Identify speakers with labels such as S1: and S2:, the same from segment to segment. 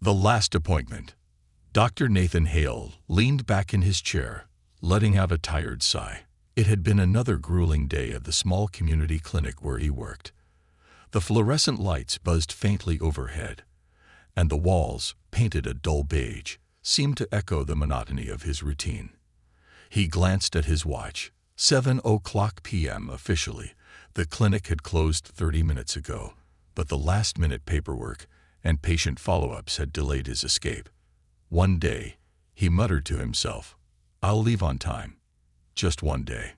S1: The last appointment. Dr. Nathan Hale leaned back in his chair, letting out a tired sigh. It had been another grueling day at the small community clinic where he worked. The fluorescent lights buzzed faintly overhead, and the walls, painted a dull beige, seemed to echo the monotony of his routine. He glanced at his watch. 7:00 p.m. officially. The clinic had closed 30 minutes ago, but the last-minute paperwork and patient follow-ups had delayed his escape. One day, he muttered to himself, "I'll leave on time. Just one day."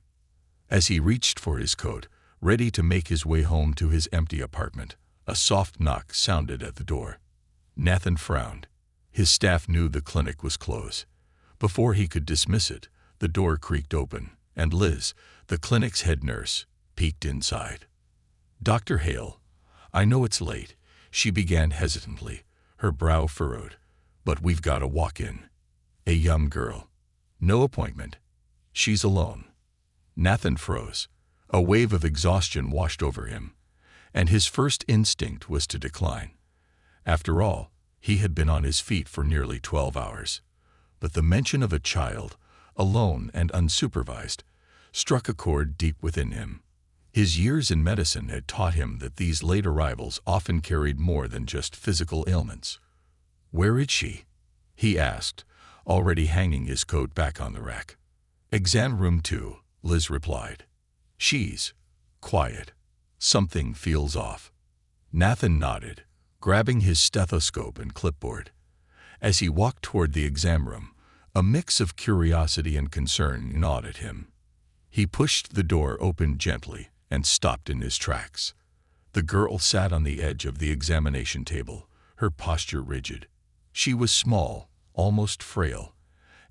S1: As he reached for his coat, ready to make his way home to his empty apartment, a soft knock sounded at the door. Nathan frowned. His staff knew the clinic was closed. Before he could dismiss it, the door creaked open, and Liz, the clinic's head nurse, peeked inside. "Dr. Hale, I know it's late," she began hesitantly, her brow furrowed, "but we've got a walk-in. A young girl. No appointment. She's alone." Nathan froze. A wave of exhaustion washed over him, and his first instinct was to decline. After all, he had been on his feet for nearly 12 hours. But the mention of a child, alone and unsupervised, struck a chord deep within him. His years in medicine had taught him that these late arrivals often carried more than just physical ailments. "Where is she?" he asked, already hanging his coat back on the rack. "Exam room 2, Liz replied. "She's quiet. Something feels off." Nathan nodded, grabbing his stethoscope and clipboard. As he walked toward the exam room, a mix of curiosity and concern gnawed at him. He pushed the door open gently and stopped in his tracks. The girl sat on the edge of the examination table, her posture rigid. She was small, almost frail,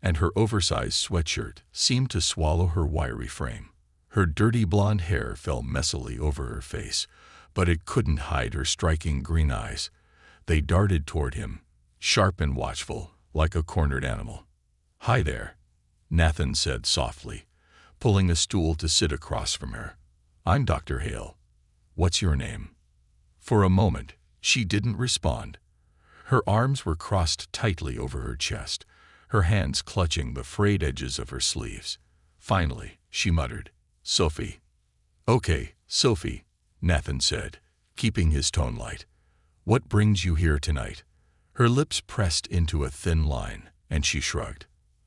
S1: and her oversized sweatshirt seemed to swallow her wiry frame. Her dirty blonde hair fell messily over her face, but it couldn't hide her striking green eyes. They darted toward him, sharp and watchful, like a cornered animal. "Hi there," Nathan said softly, pulling a stool to sit across from her. "I'm Dr. Hale. What's your name?" For a moment, she didn't respond. Her arms were crossed tightly over her chest, her hands clutching the frayed edges of her sleeves. Finally, she muttered, "Sophie." "Okay, Sophie," Nathan said, keeping his tone light. "What brings you here tonight?" Her lips pressed into a thin line, and she shrugged.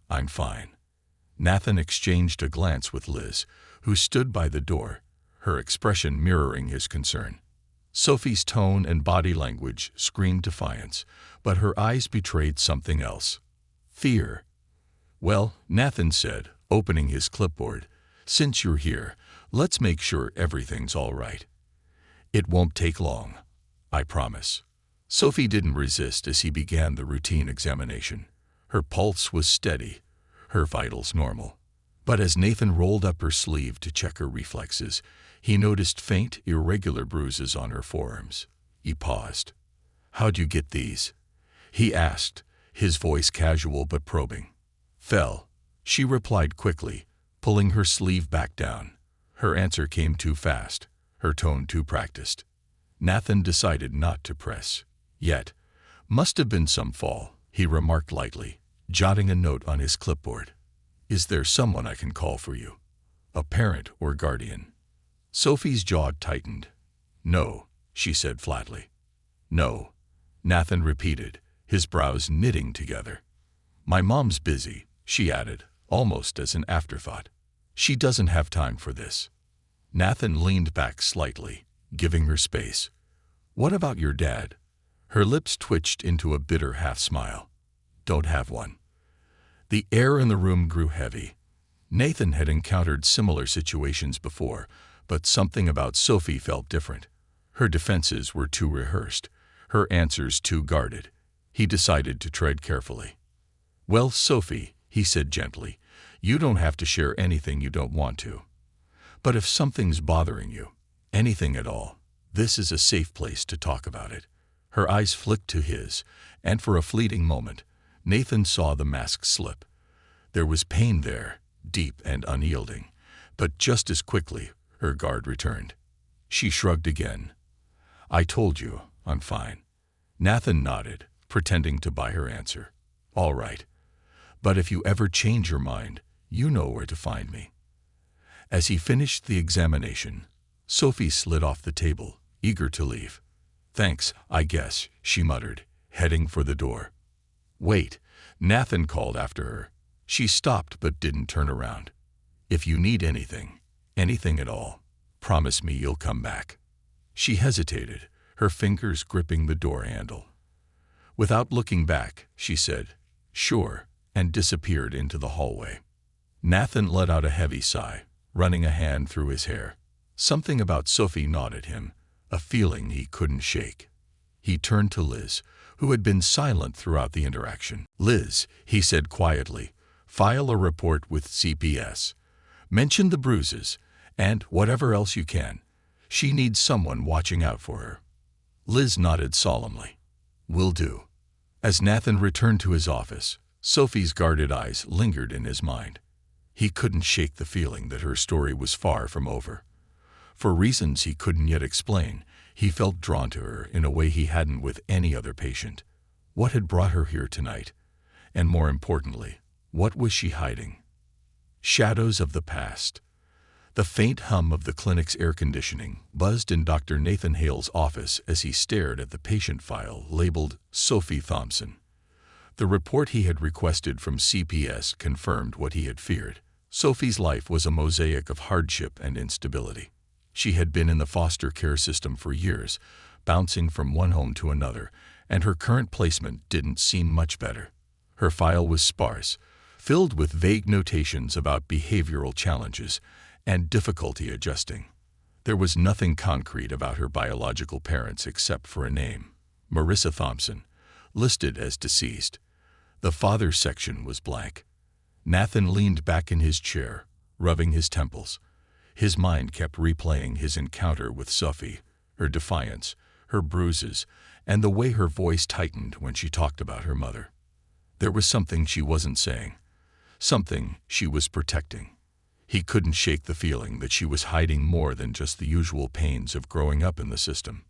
S1: "I'm fine." Nathan exchanged a glance with Liz, who stood by the door, her expression mirroring his concern. Sophie's tone and body language screamed defiance, but her eyes betrayed something else. Fear. "Well," Nathan said, opening his clipboard, "since you're here, let's make sure everything's all right. It won't take long, I promise." Sophie didn't resist as he began the routine examination. Her pulse was steady, her vitals normal. But as Nathan rolled up her sleeve to check her reflexes, he noticed faint, irregular bruises on her forearms. He paused. "How'd you get these?" he asked, his voice casual but probing. "Fell," she replied quickly, pulling her sleeve back down. Her answer came too fast, her tone too practiced. Nathan decided not to press. "Yet, must have been some fall," he remarked lightly, jotting a note on his clipboard. "Is there someone I can call for you? A parent or guardian?" Sophie's jaw tightened. "No," she said flatly. "No," Nathan repeated, his brows knitting together. "My mom's busy," she added, almost as an afterthought. "She doesn't have time for this." Nathan leaned back slightly, giving her space. "What about your dad?" Her lips twitched into a bitter half-smile. "Don't have one." The air in the room grew heavy. Nathan had encountered similar situations before, but something about Sophie felt different. Her defenses were too rehearsed, her answers too guarded. He decided to tread carefully. "Well, Sophie," he said gently, "you don't have to share anything you don't want to. But if something's bothering you, anything at all, this is a safe place to talk about it." Her eyes flicked to his, and for a fleeting moment, Nathan saw the mask slip. There was pain there, deep and unyielding, but just as quickly, her guard returned. She shrugged again. "I told you, I'm fine." Nathan nodded, pretending to buy her answer. "All right. But if you ever change your mind, you know where to find me." As he finished the examination, Sophie slid off the table, eager to leave. "Thanks, I guess," she muttered, heading for the door. "Wait," Nathan called after her. She stopped but didn't turn around. "If you need anything, anything at all, promise me you'll come back." She hesitated, her fingers gripping the door handle. Without looking back, she said, "Sure," and disappeared into the hallway. Nathan let out a heavy sigh, running a hand through his hair. Something about Sophie gnawed at him, a feeling he couldn't shake. He turned to Liz, who had been silent throughout the interaction. "Liz," he said quietly, "file a report with CPS. Mention the bruises, and whatever else you can. She needs someone watching out for her." Liz nodded solemnly. "Will do." As Nathan returned to his office, Sophie's guarded eyes lingered in his mind. He couldn't shake the feeling that her story was far from over. For reasons he couldn't yet explain, he felt drawn to her in a way he hadn't with any other patient. What had brought her here tonight? And more importantly, what was she hiding? Shadows of the past. The faint hum of the clinic's air conditioning buzzed in Dr. Nathan Hale's office as he stared at the patient file labeled Sophie Thompson. The report he had requested from CPS confirmed what he had feared. Sophie's life was a mosaic of hardship and instability. She had been in the foster care system for years, bouncing from one home to another, and her current placement didn't seem much better. Her file was sparse, filled with vague notations about behavioral challenges and difficulty adjusting. There was nothing concrete about her biological parents except for a name, Marissa Thompson, listed as deceased. The father's section was blank. Nathan leaned back in his chair, rubbing his temples. His mind kept replaying his encounter with Sophie, her defiance, her bruises, and the way her voice tightened when she talked about her mother. There was something she wasn't saying, something she was protecting. He couldn't shake the feeling that she was hiding more than just the usual pains of growing up in the system.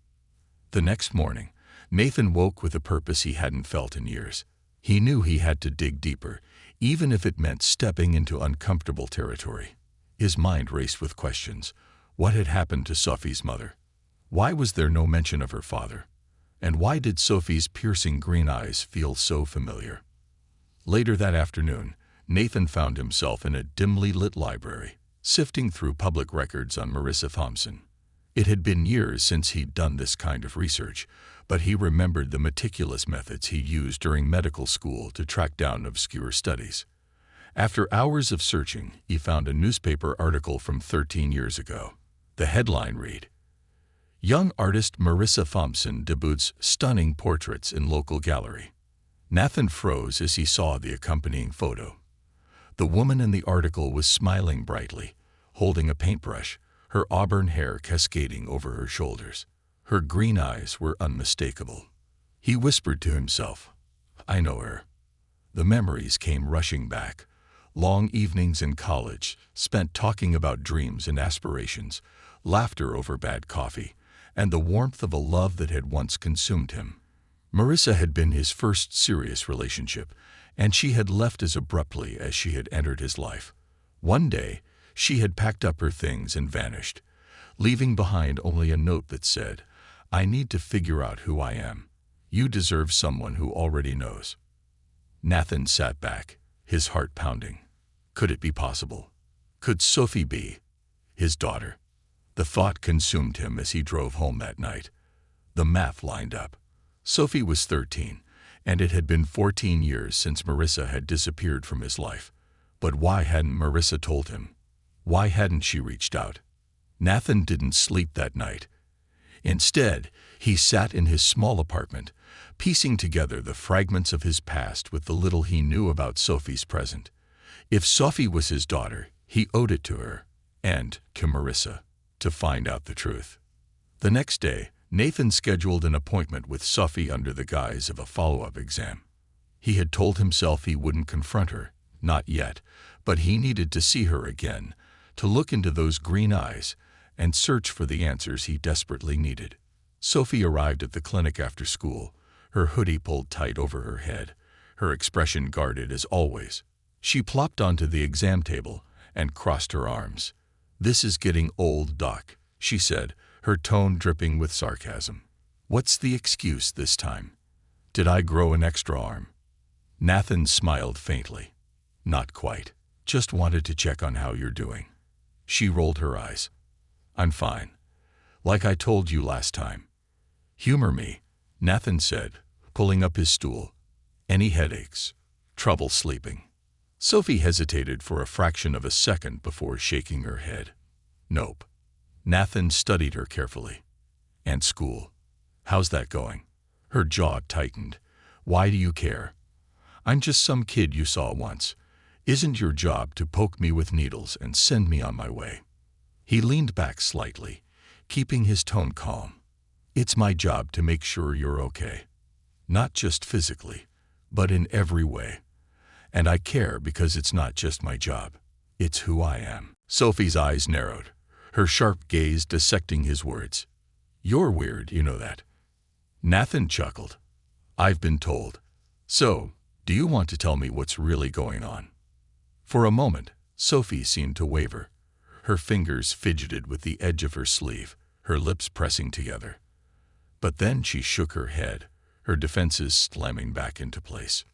S1: The next morning, Nathan woke with a purpose he hadn't felt in years. He knew he had to dig deeper, even if it meant stepping into uncomfortable territory. His mind raced with questions. What had happened to Sophie's mother? Why was there no mention of her father? And why did Sophie's piercing green eyes feel so familiar? Later that afternoon, Nathan found himself in a dimly lit library, sifting through public records on Marissa Thompson. It had been years since he'd done this kind of research, but he remembered the meticulous methods he used during medical school to track down obscure studies. After hours of searching, he found a newspaper article from 13 years ago. The headline read, "Young artist Marissa Thompson debuts stunning portraits in local gallery." Nathan froze as he saw the accompanying photo. The woman in the article was smiling brightly, holding a paintbrush, her auburn hair cascading over her shoulders. Her green eyes were unmistakable. He whispered to himself, "I know her." The memories came rushing back. Long evenings in college, spent talking about dreams and aspirations, laughter over bad coffee, and the warmth of a love that had once consumed him. Marissa had been his first serious relationship, and she had left as abruptly as she had entered his life. One day, she had packed up her things and vanished, leaving behind only a note that said, "I need to figure out who I am. You deserve someone who already knows." Nathan sat back, his heart pounding. Could it be possible? Could Sophie be his daughter? The thought consumed him as he drove home that night. The math lined up. Sophie was 13, and it had been 14 years since Marissa had disappeared from his life. But why hadn't Marissa told him? Why hadn't she reached out? Nathan didn't sleep that night. Instead, he sat in his small apartment, piecing together the fragments of his past with the little he knew about Sophie's present. If Sophie was his daughter, he owed it to her, and to Marissa, to find out the truth. The next day, Nathan scheduled an appointment with Sophie under the guise of a follow-up exam. He had told himself he wouldn't confront her, not yet, but he needed to see her again, to look into those green eyes and search for the answers he desperately needed. Sophie arrived at the clinic after school, her hoodie pulled tight over her head, her expression guarded as always. She plopped onto the exam table and crossed her arms. "This is getting old, Doc," she said, her tone dripping with sarcasm. "What's the excuse this time? Did I grow an extra arm?" Nathan smiled faintly. "Not quite. Just wanted to check on how you're doing." She rolled her eyes. "I'm fine. Like I told you last time." "Humor me," Nathan said, pulling up his stool. "Any headaches? Trouble sleeping?" Sophie hesitated for a fraction of a second before shaking her head. "Nope." Nathan studied her carefully. "And school? How's that going?" Her jaw tightened. "Why do you care? I'm just some kid you saw once. Isn't your job to poke me with needles and send me on my way?" He leaned back slightly, keeping his tone calm. "It's my job to make sure you're okay. Not just physically, but in every way. And I care because it's not just my job. It's who I am." Sophie's eyes narrowed, her sharp gaze dissecting his words. "You're weird, you know that." Nathan chuckled. "I've been told. So, do you want to tell me what's really going on?" For a moment, Sophie seemed to waver. Her fingers fidgeted with the edge of her sleeve, her lips pressing together. But then she shook her head, her defenses slamming back into place.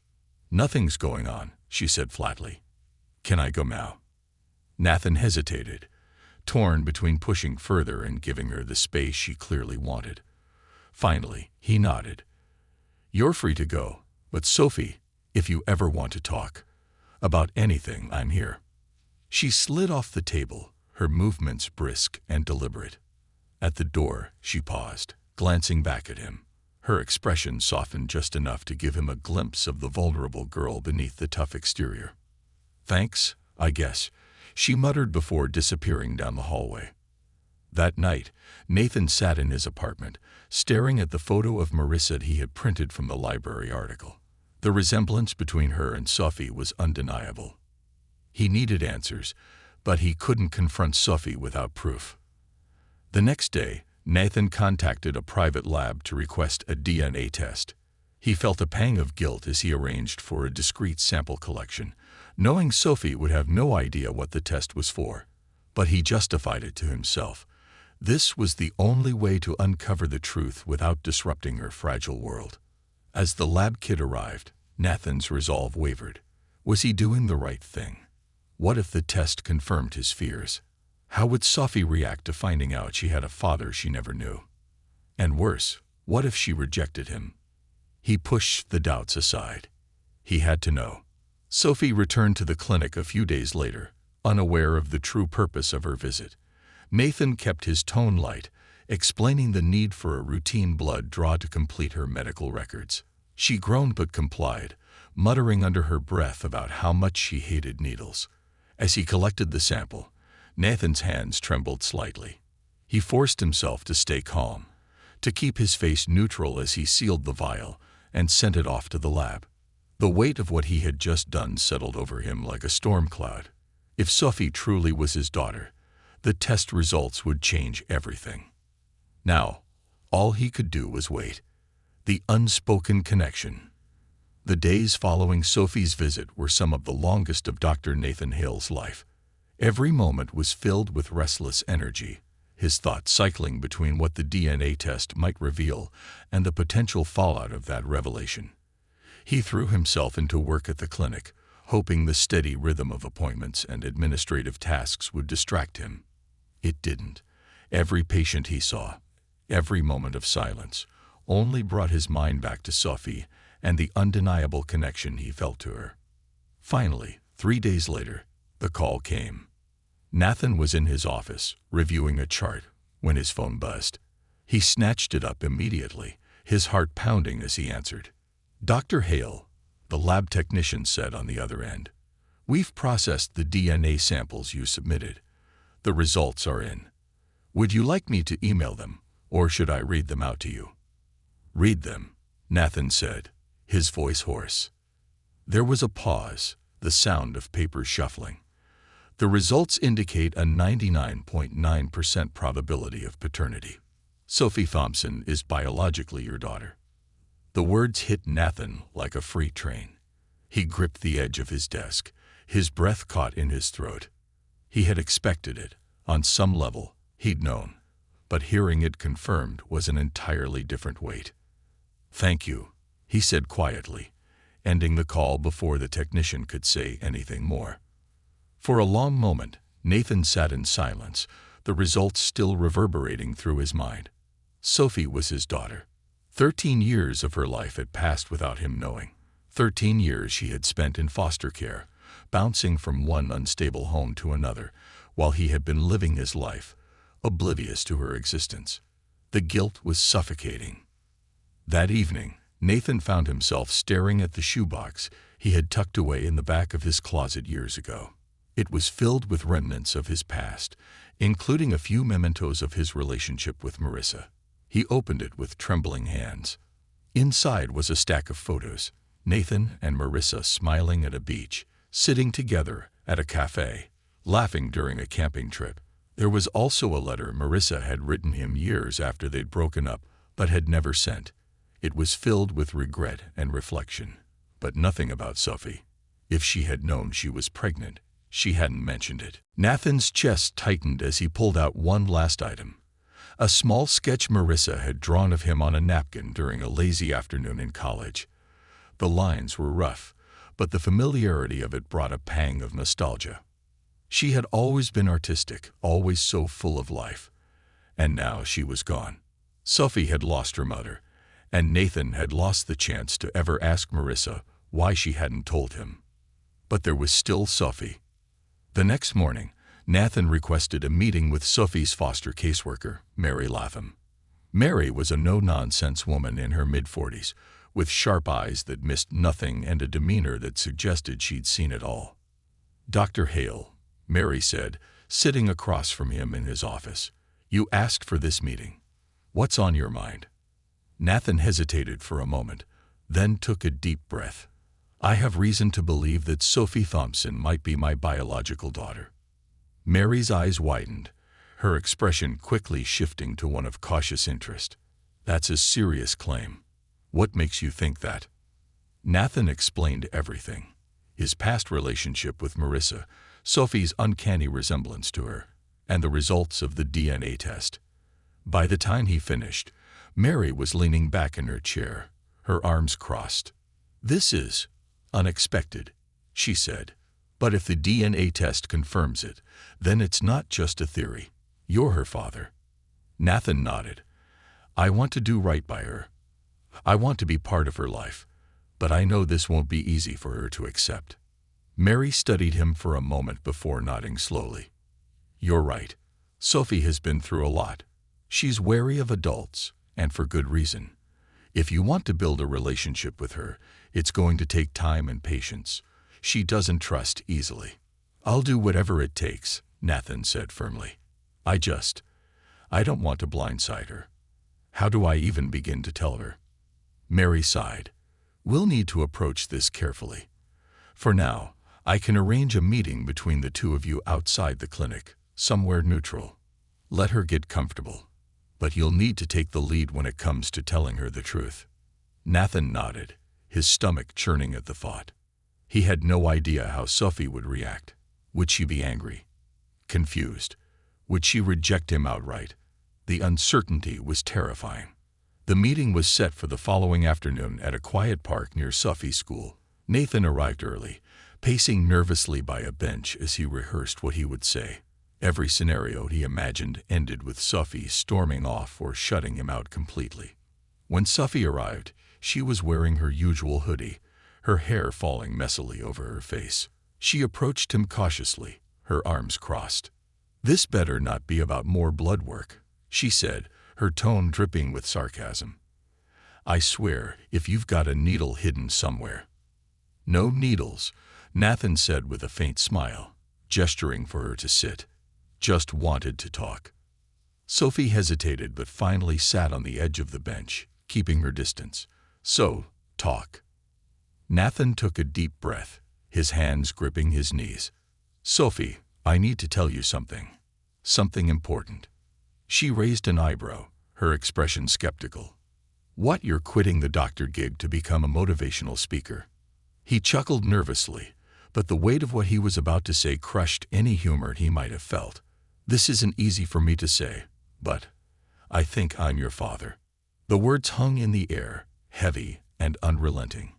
S1: "Nothing's going on," she said flatly. "Can I go now?" Nathan hesitated, torn between pushing further and giving her the space she clearly wanted. Finally, he nodded. "You're free to go, but Sophie, if you ever want to talk about anything, I'm here." She slid off the table, her movements brisk and deliberate. At the door, she paused, glancing back at him. Her expression softened just enough to give him a glimpse of the vulnerable girl beneath the tough exterior. "Thanks, I guess," she muttered before disappearing down the hallway. That night, Nathan sat in his apartment, staring at the photo of Marissa he had printed from the library article. The resemblance between her and Sophie was undeniable. He needed answers, but he couldn't confront Sophie without proof. The next day, Nathan contacted a private lab to request a DNA test. He felt a pang of guilt as he arranged for a discreet sample collection, knowing Sophie would have no idea what the test was for. But he justified it to himself. This was the only way to uncover the truth without disrupting her fragile world. As the lab kit arrived, Nathan's resolve wavered. Was he doing the right thing? What if the test confirmed his fears? How would Sophie react to finding out she had a father she never knew? And worse, what if she rejected him? He pushed the doubts aside. He had to know. Sophie returned to the clinic a few days later, unaware of the true purpose of her visit. Nathan kept his tone light, explaining the need for a routine blood draw to complete her medical records. She groaned but complied, muttering under her breath about how much she hated needles. As he collected the sample, Nathan's hands trembled slightly. He forced himself to stay calm, to keep his face neutral as he sealed the vial and sent it off to the lab. The weight of what he had just done settled over him like a storm cloud. If Sophie truly was his daughter, the test results would change everything. Now, all he could do was wait. The unspoken connection. The days following Sophie's visit were some of the longest of Dr. Nathan Hale's life. Every moment was filled with restless energy, his thoughts cycling between what the DNA test might reveal and the potential fallout of that revelation. He threw himself into work at the clinic, hoping the steady rhythm of appointments and administrative tasks would distract him. It didn't. Every patient he saw, every moment of silence, only brought his mind back to Sophie and the undeniable connection he felt to her. Finally, 3 days later, the call came. Nathan was in his office, reviewing a chart, when his phone buzzed. He snatched it up immediately, his heart pounding as he answered. "Dr. Hale," the lab technician said on the other end. "We've processed the DNA samples you submitted. The results are in. Would you like me to email them, or should I read them out to you?" "Read them," Nathan said, his voice hoarse. There was a pause, the sound of paper shuffling. "The results indicate a 99.9% probability of paternity. Sophie Thompson is biologically your daughter." The words hit Nathan like a freight train. He gripped the edge of his desk, his breath caught in his throat. He had expected it. On some level, he'd known. But hearing it confirmed was an entirely different weight. "Thank you," he said quietly, ending the call before the technician could say anything more. For a long moment, Nathan sat in silence, the results still reverberating through his mind. Sophie was his daughter. 13 years of her life had passed without him knowing. 13 years she had spent in foster care, bouncing from one unstable home to another, while he had been living his life, oblivious to her existence. The guilt was suffocating. That evening, Nathan found himself staring at the shoebox he had tucked away in the back of his closet years ago. It was filled with remnants of his past, including a few mementos of his relationship with Marissa. He opened it with trembling hands. Inside was a stack of photos, Nathan and Marissa smiling at a beach, sitting together at a cafe, laughing during a camping trip. There was also a letter Marissa had written him years after they'd broken up, but had never sent. It was filled with regret and reflection, but nothing about Sophie. If she had known she was pregnant, she hadn't mentioned it. Nathan's chest tightened as he pulled out one last item. A small sketch Marissa had drawn of him on a napkin during a lazy afternoon in college. The lines were rough, but the familiarity of it brought a pang of nostalgia. She had always been artistic, always so full of life. And now she was gone. Sophie had lost her mother, and Nathan had lost the chance to ever ask Marissa why she hadn't told him. But there was still Sophie. The next morning, Nathan requested a meeting with Sophie's foster caseworker, Mary Latham. Mary was a no-nonsense woman in her mid-40s, with sharp eyes that missed nothing and a demeanor that suggested she'd seen it all. "Dr. Hale," Mary said, sitting across from him in his office, "you asked for this meeting. What's on your mind?" Nathan hesitated for a moment, then took a deep breath. "I have reason to believe that Sophie Thompson might be my biological daughter." Mary's eyes widened, her expression quickly shifting to one of cautious interest. "That's a serious claim. What makes you think that?" Nathan explained everything. His past relationship with Marissa, Sophie's uncanny resemblance to her, and the results of the DNA test. By the time he finished, Mary was leaning back in her chair, her arms crossed. "This is unexpected," she said. "But if the DNA test confirms it, then it's not just a theory. You're her father." Nathan nodded. "I want to do right by her. I want to be part of her life, but I know this won't be easy for her to accept." Mary studied him for a moment before nodding slowly. "You're right. Sophie has been through a lot. She's wary of adults, and for good reason. If you want to build a relationship with her, it's going to take time and patience. She doesn't trust easily." "I'll do whatever it takes," Nathan said firmly. I don't want to blindside her. How do I even begin to tell her?" Mary sighed. "We'll need to approach this carefully. For now, I can arrange a meeting between the two of you outside the clinic, somewhere neutral. Let her get comfortable. But you'll need to take the lead when it comes to telling her the truth." Nathan nodded, his stomach churning at the thought. He had no idea how Sophie would react. Would she be angry? Confused? Would she reject him outright? The uncertainty was terrifying. The meeting was set for the following afternoon at a quiet park near Sophie's school. Nathan arrived early, pacing nervously by a bench as he rehearsed what he would say. Every scenario he imagined ended with Sophie storming off or shutting him out completely. When Sophie arrived, she was wearing her usual hoodie, her hair falling messily over her face. She approached him cautiously, her arms crossed. "This better not be about more blood work," she said, her tone dripping with sarcasm. "I swear, if you've got a needle hidden somewhere." "No needles," Nathan said with a faint smile, gesturing for her to sit. "Just wanted to talk." Sophie hesitated but finally sat on the edge of the bench, keeping her distance. "So, talk." Nathan took a deep breath, his hands gripping his knees. "Sophie, I need to tell you something. Something important." She raised an eyebrow, her expression skeptical. "What, you're quitting the doctor gig to become a motivational speaker?" He chuckled nervously, but the weight of what he was about to say crushed any humor he might have felt. "This isn't easy for me to say, but I think I'm your father." The words hung in the air, heavy and unrelenting.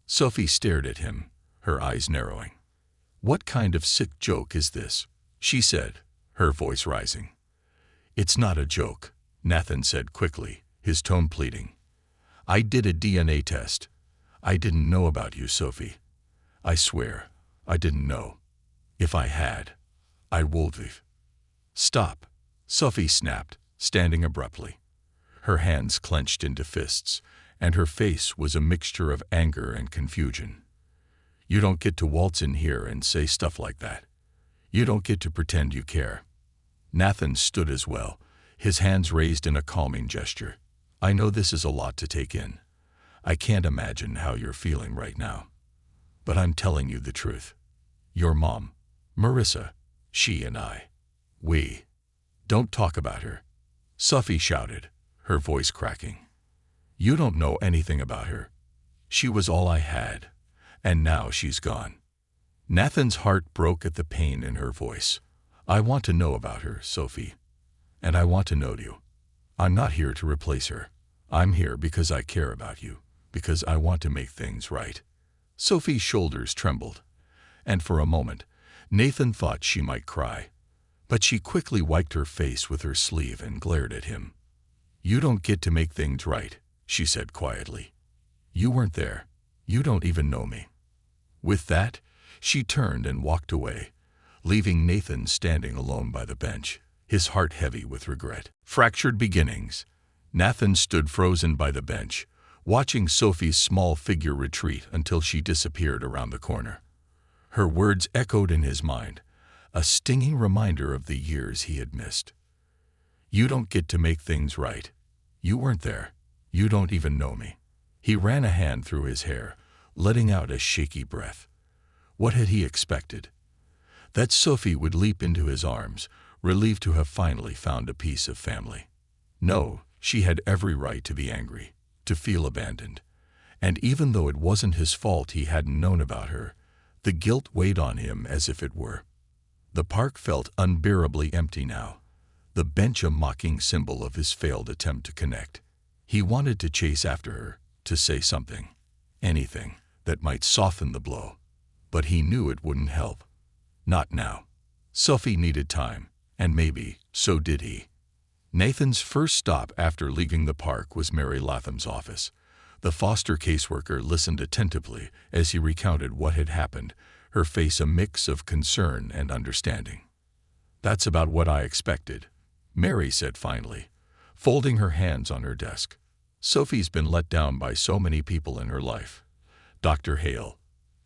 S1: Sophie stared at him, her eyes narrowing. "What kind of sick joke is this?" she said, her voice rising. "It's not a joke," Nathan said quickly, his tone pleading. "I did a DNA test. I didn't know about you, Sophie. I swear, I didn't know. If I had, I would've." "Stop," Sophie snapped, standing abruptly. Her hands clenched into fists, and her face was a mixture of anger and confusion. "You don't get to waltz in here and say stuff like that. You don't get to pretend you care." Nathan stood as well, his hands raised in a calming gesture. "I know this is a lot to take in. I can't imagine how you're feeling right now. But I'm telling you the truth. Your mom, Marissa, she and I, we don't talk about her," Sophie shouted, her voice cracking. "You don't know anything about her. She was all I had, and now she's gone." Nathan's heart broke at the pain in her voice. "I want to know about her, Sophie. And I want to know you. I'm not here to replace her. I'm here because I care about you, because I want to make things right." Sophie's shoulders trembled, and for a moment, Nathan thought she might cry. But she quickly wiped her face with her sleeve and glared at him. "You don't get to make things right," she said quietly. "You weren't there. You don't even know me." With that, she turned and walked away, leaving Nathan standing alone by the bench, his heart heavy with regret. Fractured beginnings. Nathan stood frozen by the bench, watching Sophie's small figure retreat until she disappeared around the corner. Her words echoed in his mind, a stinging reminder of the years he had missed. "You don't get to make things right. You weren't there. You don't even know me." He ran a hand through his hair, letting out a shaky breath. What had he expected? That Sophie would leap into his arms, relieved to have finally found a piece of family. No, she had every right to be angry, to feel abandoned. And even though it wasn't his fault he hadn't known about her, the guilt weighed on him as if it were. The park felt unbearably empty now, the bench a mocking symbol of his failed attempt to connect. He wanted to chase after her, to say something, anything, that might soften the blow. But he knew it wouldn't help. Not now. Sophie needed time, and maybe so did he. Nathan's first stop after leaving the park was Mary Latham's office. The foster caseworker listened attentively as he recounted what had happened, her face a mix of concern and understanding. "That's about what I expected," Mary said finally, folding her hands on her desk. "Sophie's been let down by so many people in her life. Dr. Hale.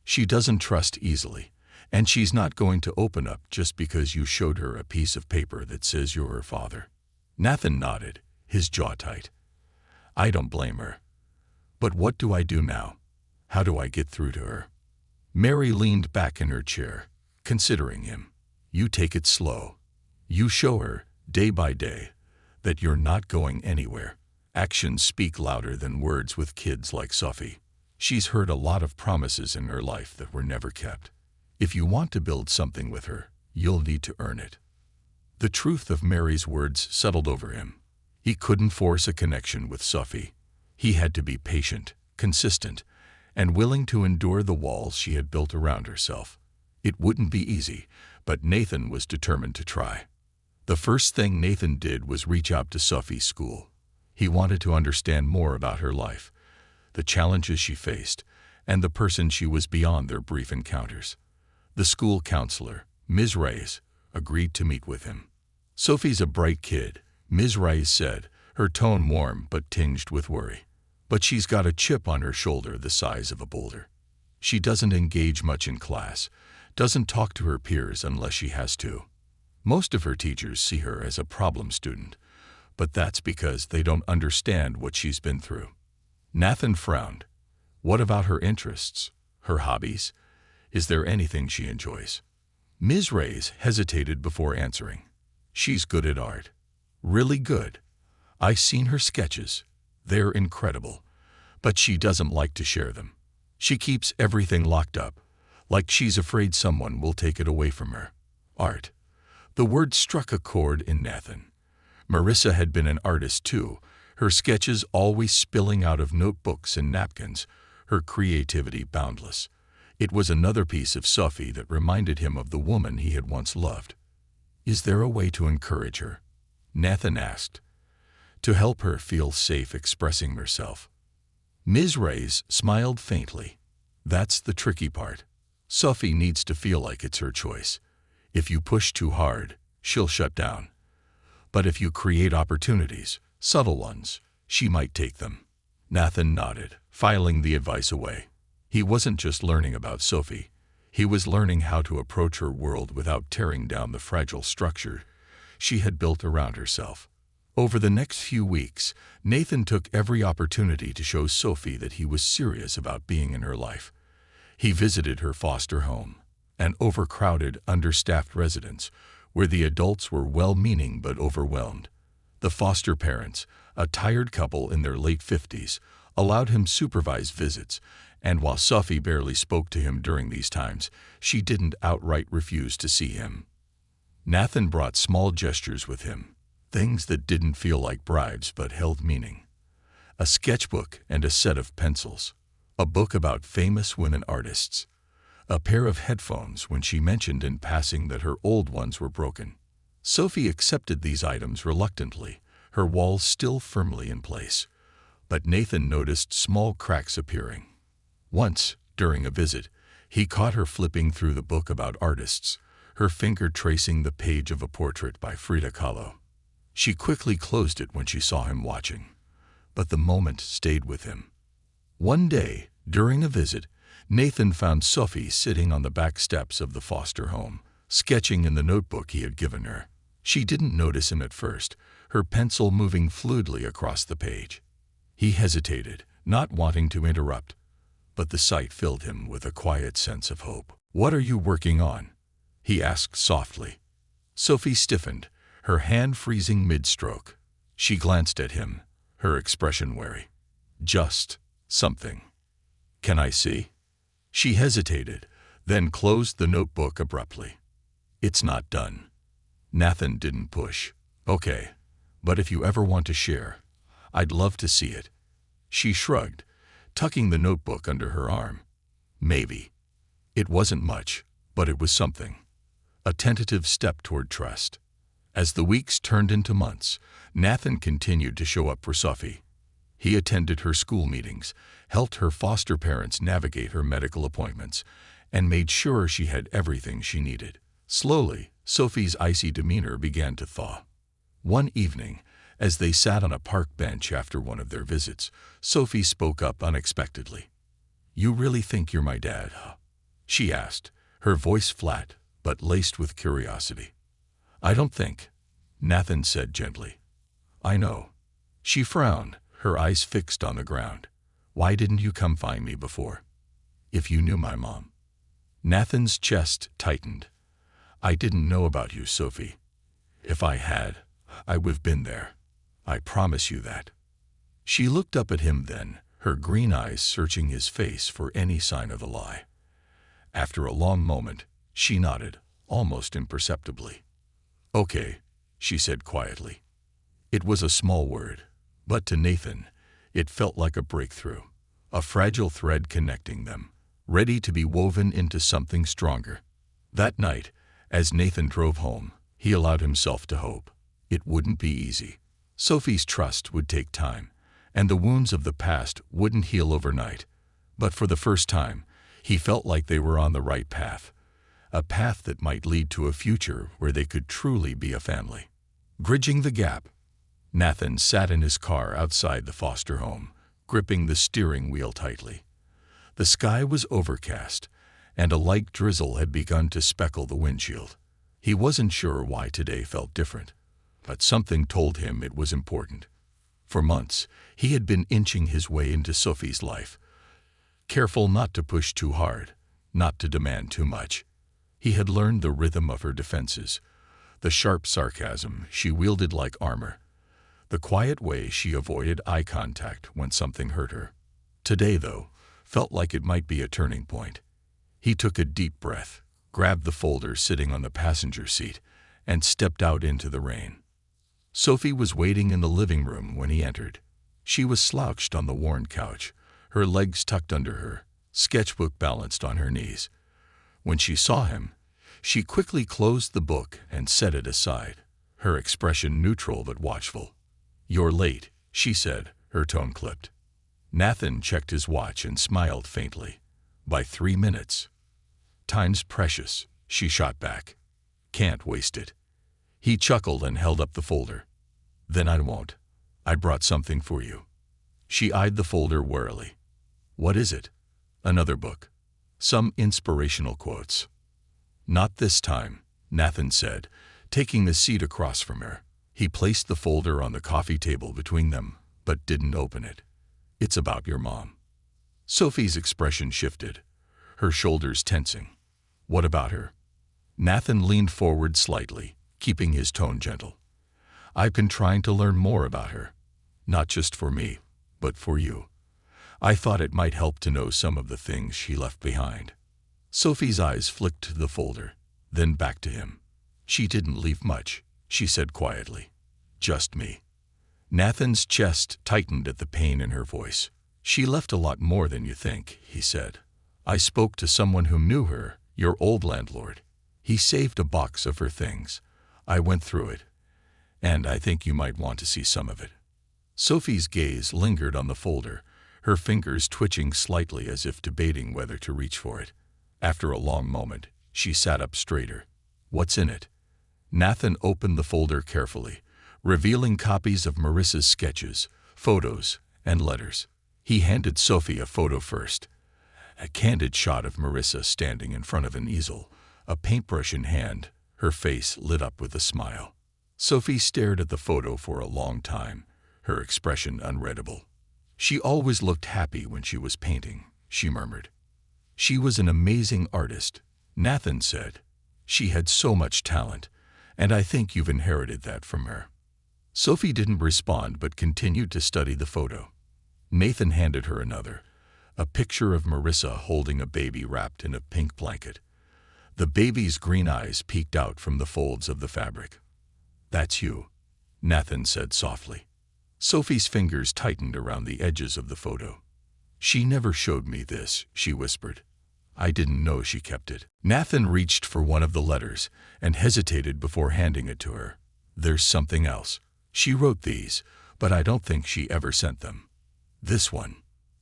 S1: She doesn't trust easily, and she's not going to open up just because you showed her a piece of paper that says you're her father." Nathan nodded, his jaw tight. "I don't blame her. But what do I do now? How do I get through to her?" Mary leaned back in her chair, considering him. "You take it slow. You show her, day by day, that you're not going anywhere. Actions speak louder than words with kids like Sophie. She's heard a lot of promises in her life that were never kept. If you want to build something with her, you'll need to earn it." The truth of Mary's words settled over him. He couldn't force a connection with Sophie. He had to be patient, consistent, and willing to endure the walls she had built around herself. It wouldn't be easy, but Nathan was determined to try. The first thing Nathan did was reach out to Sophie's school. He wanted to understand more about her life, the challenges she faced, and the person she was beyond their brief encounters. The school counselor, Ms. Reyes, agreed to meet with him. "Sophie's a bright kid," Ms. Reyes said, her tone warm but tinged with worry. "But she's got a chip on her shoulder the size of a boulder. She doesn't engage much in class, doesn't talk to her peers unless she has to. Most of her teachers see her as a problem student, but that's because they don't understand what she's been through." Nathan frowned. "What about her interests, her hobbies? Is there anything she enjoys?" Ms. Reyes hesitated before answering. "She's good at art. Really good. I've seen her sketches. They're incredible, but she doesn't like to share them. She keeps everything locked up, like she's afraid someone will take it away from her. Art. The word struck a chord in Nathan. Marissa had been an artist too, her sketches always spilling out of notebooks and napkins, her creativity boundless. It was another piece of Sophie that reminded him of the woman he had once loved. Is there a way to encourage her? Nathan asked. To help her feel safe expressing herself. Ms. Reyes smiled faintly. That's the tricky part. Sophie needs to feel like it's her choice. If you push too hard, she'll shut down. But if you create opportunities, subtle ones, she might take them. Nathan nodded, filing the advice away. He wasn't just learning about Sophie. He was learning how to approach her world without tearing down the fragile structure she had built around herself. Over the next few weeks, Nathan took every opportunity to show Sophie that he was serious about being in her life. He visited her foster home, an overcrowded, understaffed residence where the adults were well-meaning but overwhelmed. The foster parents, a tired couple in their late 50s, allowed him supervised visits, and while Sophie barely spoke to him during these times, she didn't outright refuse to see him. Nathan brought small gestures with him, things that didn't feel like bribes but held meaning. A sketchbook and a set of pencils, a book about famous women artists, a pair of headphones when she mentioned in passing that her old ones were broken. Sophie accepted these items reluctantly, her walls still firmly in place. But Nathan noticed small cracks appearing. Once, during a visit, he caught her flipping through the book about artists, her finger tracing the page of a portrait by Frida Kahlo. She quickly closed it when she saw him watching, but the moment stayed with him. One day, during a visit, Nathan found Sophie sitting on the back steps of the foster home, sketching in the notebook he had given her. She didn't notice him at first, her pencil moving fluidly across the page. He hesitated, not wanting to interrupt, but the sight filled him with a quiet sense of hope. "What are you working on?" he asked softly. Sophie stiffened, her hand freezing mid-stroke. She glanced at him, her expression wary. "Just something. Can I see?" She hesitated, then closed the notebook abruptly. "It's not done." Nathan didn't push. "Okay, but if you ever want to share, I'd love to see it." She shrugged, tucking the notebook under her arm. "Maybe." It wasn't much, but it was something. A tentative step toward trust. As the weeks turned into months, Nathan continued to show up for Sophie. He attended her school meetings, helped her foster parents navigate her medical appointments, and made sure she had everything she needed. Slowly, Sophie's icy demeanor began to thaw. One evening, as they sat on a park bench after one of their visits, Sophie spoke up unexpectedly. "You really think you're my dad, huh?" she asked, her voice flat but laced with curiosity. "I don't think," Nathan said gently. "I know." She frowned, her eyes fixed on the ground. "Why didn't you come find me before? If you knew my mom." Nathan's chest tightened. "I didn't know about you, Sophie. If I had, I would've been there. I promise you that." She looked up at him then, her green eyes searching his face for any sign of a lie. After a long moment, she nodded, almost imperceptibly. "Okay," she said quietly. It was a small word, but to Nathan, it felt like a breakthrough, a fragile thread connecting them, ready to be woven into something stronger. That night, as Nathan drove home, he allowed himself to hope. It wouldn't be easy. Sophie's trust would take time, and the wounds of the past wouldn't heal overnight. But for the first time, he felt like they were on the right path, a path that might lead to a future where they could truly be a family. Bridging the gap, Nathan sat in his car outside the foster home, gripping the steering wheel tightly. The sky was overcast, and a light drizzle had begun to speckle the windshield. He wasn't sure why today felt different, but something told him it was important. For months, he had been inching his way into Sophie's life, careful not to push too hard, not to demand too much. He had learned the rhythm of her defenses, the sharp sarcasm she wielded like armor, the quiet way she avoided eye contact when something hurt her. Today, though, felt like it might be a turning point. He took a deep breath, grabbed the folder sitting on the passenger seat, and stepped out into the rain. Sophie was waiting in the living room when he entered. She was slouched on the worn couch, her legs tucked under her, sketchbook balanced on her knees. When she saw him, she quickly closed the book and set it aside, her expression neutral but watchful. "You're late," she said, her tone clipped. Nathan checked his watch and smiled faintly. "By 3 minutes. Time's precious," she shot back. "Can't waste it." He chuckled and held up the folder. "Then I won't. I brought something for you." She eyed the folder warily. "What is it?" "Another book. Some inspirational quotes." "Not this time," Nathan said, taking the seat across from her. He placed the folder on the coffee table between them, but didn't open it. "It's about your mom." Sophie's expression shifted, her shoulders tensing. "What about her?" Nathan leaned forward slightly, keeping his tone gentle. "I've been trying to learn more about her. Not just for me, but for you. I thought it might help to know some of the things she left behind." Sophie's eyes flicked to the folder, then back to him. "She didn't leave much," she said quietly. "Just me." Nathan's chest tightened at the pain in her voice. "She left a lot more than you think," he said. "I spoke to someone who knew her, your old landlord. He saved a box of her things. I went through it, and I think you might want to see some of it." Sophie's gaze lingered on the folder, her fingers twitching slightly as if debating whether to reach for it. After a long moment, she sat up straighter. "What's in it?" Nathan opened the folder carefully, revealing copies of Marissa's sketches, photos, and letters. He handed Sophie a photo first. A candid shot of Marissa standing in front of an easel, a paintbrush in hand, her face lit up with a smile. Sophie stared at the photo for a long time, her expression unreadable. "She always looked happy when she was painting," she murmured. "She was an amazing artist," Nathan said. "She had so much talent, and I think you've inherited that from her." Sophie didn't respond but continued to study the photo. Nathan handed her another, a picture of Marissa holding a baby wrapped in a pink blanket. The baby's green eyes peeked out from the folds of the fabric. "That's you," Nathan said softly. Sophie's fingers tightened around the edges of the photo. "She never showed me this," she whispered. "I didn't know she kept it." Nathan reached for one of the letters and hesitated before handing it to her. "There's something else. She wrote these, but I don't think she ever sent them. This one.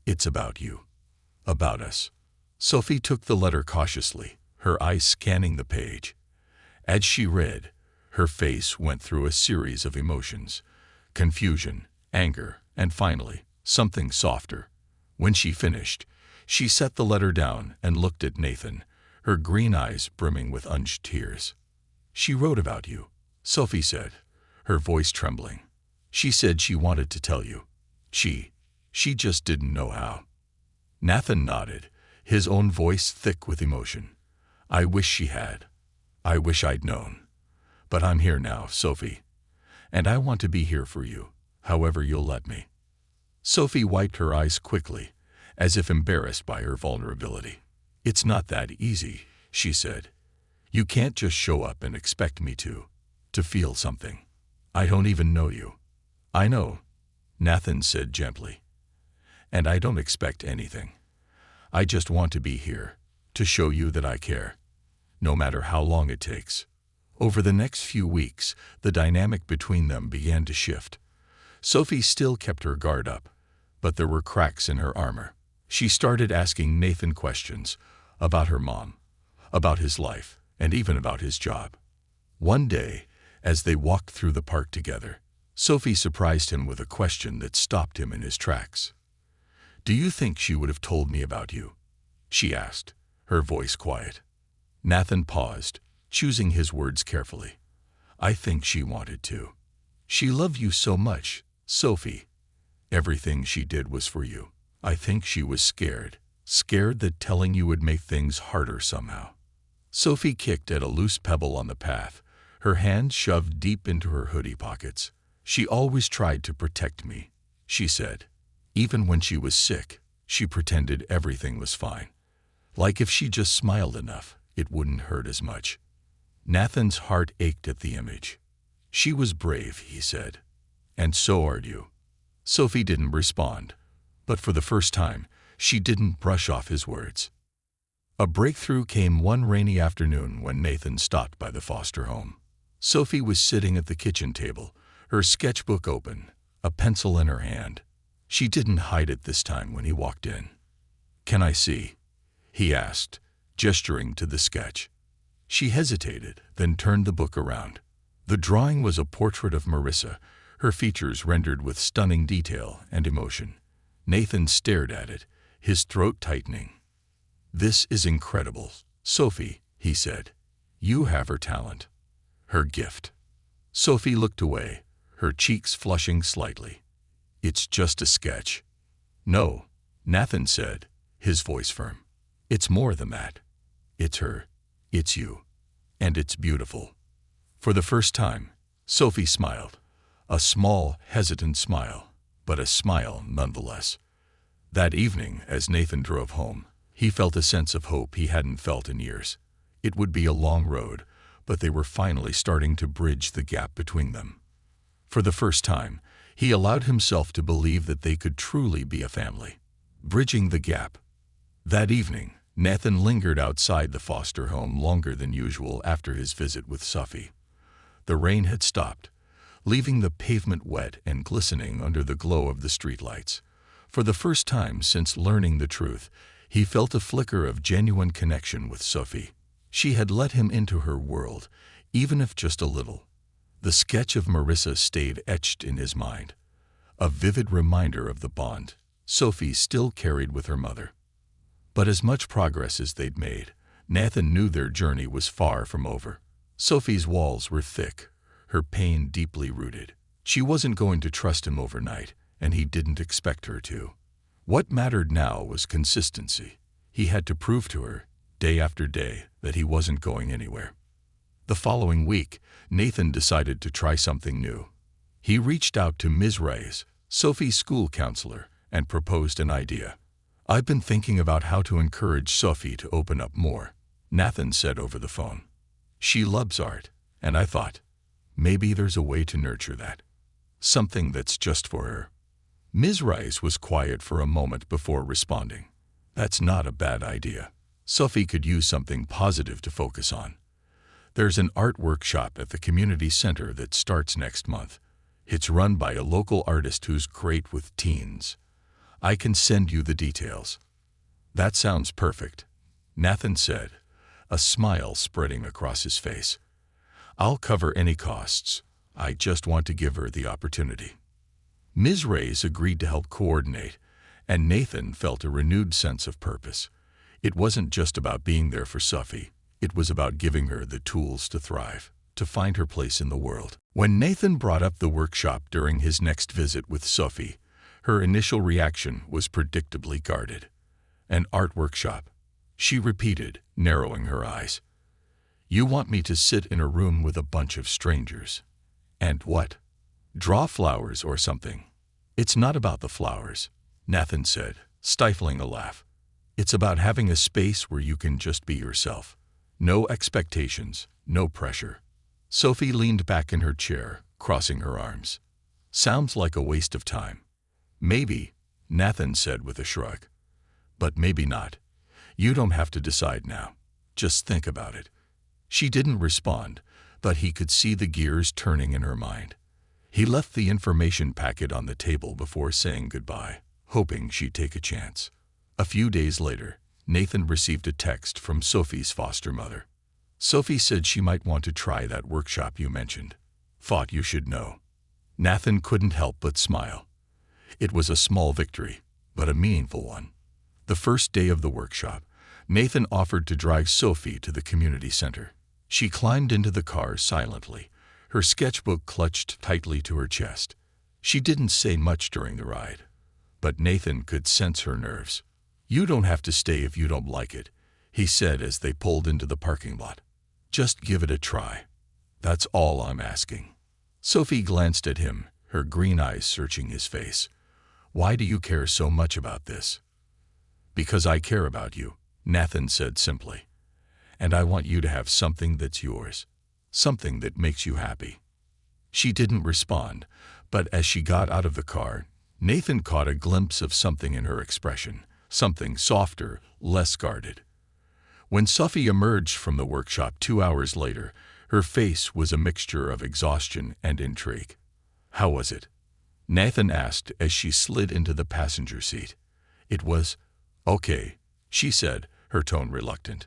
S1: It's about you. About us." Sophie took the letter cautiously, her eyes scanning the page. As she read, her face went through a series of emotions: confusion, anger, and finally, something softer. When she finished, she set the letter down and looked at Nathan, her green eyes brimming with unused tears. "She wrote about you," Sophie said, her voice trembling. "She said she wanted to tell you. She just didn't know how." Nathan nodded, his own voice thick with emotion. "I wish she had. I wish I'd known. But I'm here now, Sophie. And I want to be here for you, however you'll let me." Sophie wiped her eyes quickly, as if embarrassed by her vulnerability. "It's not that easy," she said. "You can't just show up and expect me to feel something. I don't even know you." "I know," Nathan said gently. "And I don't expect anything. I just want to be here, to show you that I care, no matter how long it takes." Over the next few weeks, the dynamic between them began to shift. Sophie still kept her guard up, but there were cracks in her armor. She started asking Nathan questions about her mom, about his life, and even about his job. One day, as they walked through the park together, Sophie surprised him with a question that stopped him in his tracks. "Do you think she would have told me about you?" she asked, her voice quiet. Nathan paused, choosing his words carefully. "I think she wanted to. She loved you so much, Sophie. Everything she did was for you. I think she was scared that telling you would make things harder somehow." Sophie kicked at a loose pebble on the path, her hands shoved deep into her hoodie pockets. She always tried to protect me, she said. Even when she was sick, she pretended everything was fine. Like if she just smiled enough, it wouldn't hurt as much. Nathan's heart ached at the image. She was brave, he said. And so are you. Sophie didn't respond, but for the first time, she didn't brush off his words. A breakthrough came one rainy afternoon when Nathan stopped by the foster home. Sophie was sitting at the kitchen table, her sketchbook open, a pencil in her hand. She didn't hide it this time when he walked in. "Can I see?" he asked, gesturing to the sketch. She hesitated, then turned the book around. The drawing was a portrait of Marissa, her features rendered with stunning detail and emotion. Nathan stared at it, his throat tightening. "This is incredible, Sophie," he said. "You have her talent, her gift." Sophie looked away, her cheeks flushing slightly. "It's just a sketch." "No," Nathan said, his voice firm. "It's more than that. It's her. It's you. And it's beautiful." For the first time, Sophie smiled. A small, hesitant smile, but a smile nonetheless. That evening, as Nathan drove home, he felt a sense of hope he hadn't felt in years. It would be a long road, but they were finally starting to bridge the gap between them. For the first time, he allowed himself to believe that they could truly be a family. Bridging the gap. That evening, Nathan lingered outside the foster home longer than usual after his visit with Sophie. The rain had stopped, leaving the pavement wet and glistening under the glow of the streetlights. For the first time since learning the truth, he felt a flicker of genuine connection with Sophie. She had let him into her world, even if just a little. The sketch of Marissa stayed etched in his mind, a vivid reminder of the bond Sophie still carried with her mother. But as much progress as they'd made, Nathan knew their journey was far from over. Sophie's walls were thick, her pain deeply rooted. She wasn't going to trust him overnight, and he didn't expect her to. What mattered now was consistency. He had to prove to her, day after day, that he wasn't going anywhere. The following week, Nathan decided to try something new. He reached out to Ms. Reyes, Sophie's school counselor, and proposed an idea. "I've been thinking about how to encourage Sophie to open up more," Nathan said over the phone. "She loves art, and I thought, maybe there's a way to nurture that. Something that's just for her." Ms. Rice was quiet for a moment before responding. "That's not a bad idea. Sophie could use something positive to focus on. There's an art workshop at the community center that starts next month. It's run by a local artist who's great with teens. I can send you the details." "That sounds perfect," Nathan said, a smile spreading across his face. "I'll cover any costs. I just want to give her the opportunity." Ms. Reyes agreed to help coordinate, and Nathan felt a renewed sense of purpose. It wasn't just about being there for Sophie. It was about giving her the tools to thrive, to find her place in the world. When Nathan brought up the workshop during his next visit with Sophie, her initial reaction was predictably guarded. "An art workshop," she repeated, narrowing her eyes. "You want me to sit in a room with a bunch of strangers? And what? Draw flowers or something?" "It's not about the flowers," Nathan said, stifling a laugh. "It's about having a space where you can just be yourself. No expectations, no pressure." Sophie leaned back in her chair, crossing her arms. "Sounds like a waste of time." "Maybe," Nathan said with a shrug. "But maybe not. You don't have to decide now. Just think about it." She didn't respond, but he could see the gears turning in her mind. He left the information packet on the table before saying goodbye, hoping she'd take a chance. A few days later, Nathan received a text from Sophie's foster mother. "Sophie said she might want to try that workshop you mentioned. Thought you should know." Nathan couldn't help but smile. It was a small victory, but a meaningful one. The first day of the workshop, Nathan offered to drive Sophie to the community center. She climbed into the car silently, her sketchbook clutched tightly to her chest. She didn't say much during the ride, but Nathan could sense her nerves. "You don't have to stay if you don't like it," he said as they pulled into the parking lot. "Just give it a try. That's all I'm asking." Sophie glanced at him, her green eyes searching his face. "Why do you care so much about this?" "Because I care about you," Nathan said simply. "And I want you to have something that's yours. Something that makes you happy." She didn't respond, but as she got out of the car, Nathan caught a glimpse of something in her expression, something softer, less guarded. When Sophie emerged from the workshop 2 hours later, her face was a mixture of exhaustion and intrigue. "How was it?" Nathan asked as she slid into the passenger seat. "It was okay," she said, her tone reluctant.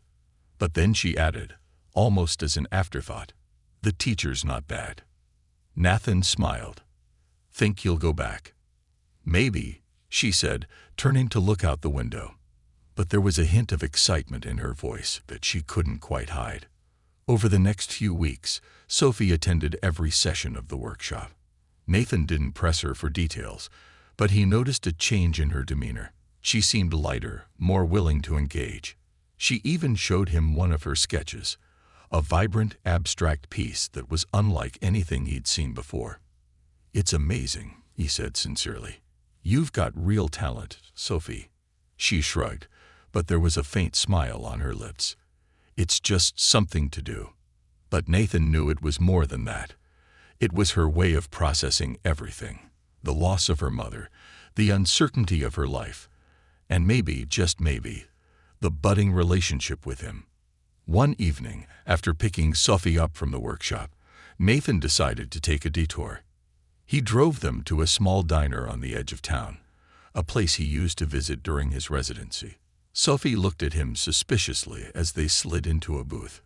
S1: But then she added, almost as an afterthought, "The teacher's not bad." Nathan smiled. "Think you'll go back?" "Maybe," she said, turning to look out the window. But there was a hint of excitement in her voice that she couldn't quite hide. Over the next few weeks, Sophie attended every session of the workshop. Nathan didn't press her for details, but he noticed a change in her demeanor. She seemed lighter, more willing to engage. She even showed him one of her sketches, a vibrant, abstract piece that was unlike anything he'd seen before. "It's amazing," he said sincerely. "You've got real talent, Sophie." She shrugged, but there was a faint smile on her lips. "It's just something to do." But Nathan knew it was more than that. It was her way of processing everything: the loss of her mother, the uncertainty of her life, and maybe, just maybe, the budding relationship with him. One evening, after picking Sophie up from the workshop, Nathan decided to take a detour. He drove them to a small diner on the edge of town, a place he used to visit during his residency. Sophie looked at him suspiciously as they slid into a booth.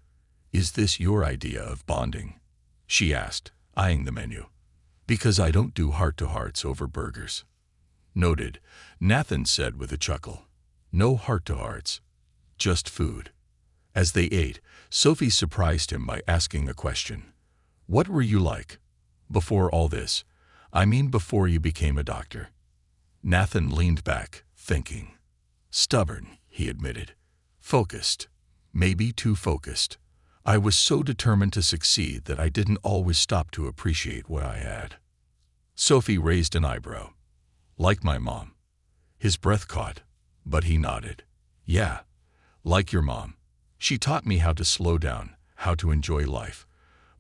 S1: "Is this your idea of bonding?" she asked, eyeing the menu. "Because I don't do heart-to-hearts over burgers." "Noted," Nathan said with a chuckle. "No heart-to-hearts, just food." As they ate, Sophie surprised him by asking a question. "What were you like before all this? I mean before you became a doctor." Nathan leaned back, thinking. "Stubborn," he admitted. "Focused. Maybe too focused. I was so determined to succeed that I didn't always stop to appreciate what I had." Sophie raised an eyebrow. "Like my mom." His breath caught, but he nodded. "Yeah, like your mom. She taught me how to slow down, how to enjoy life,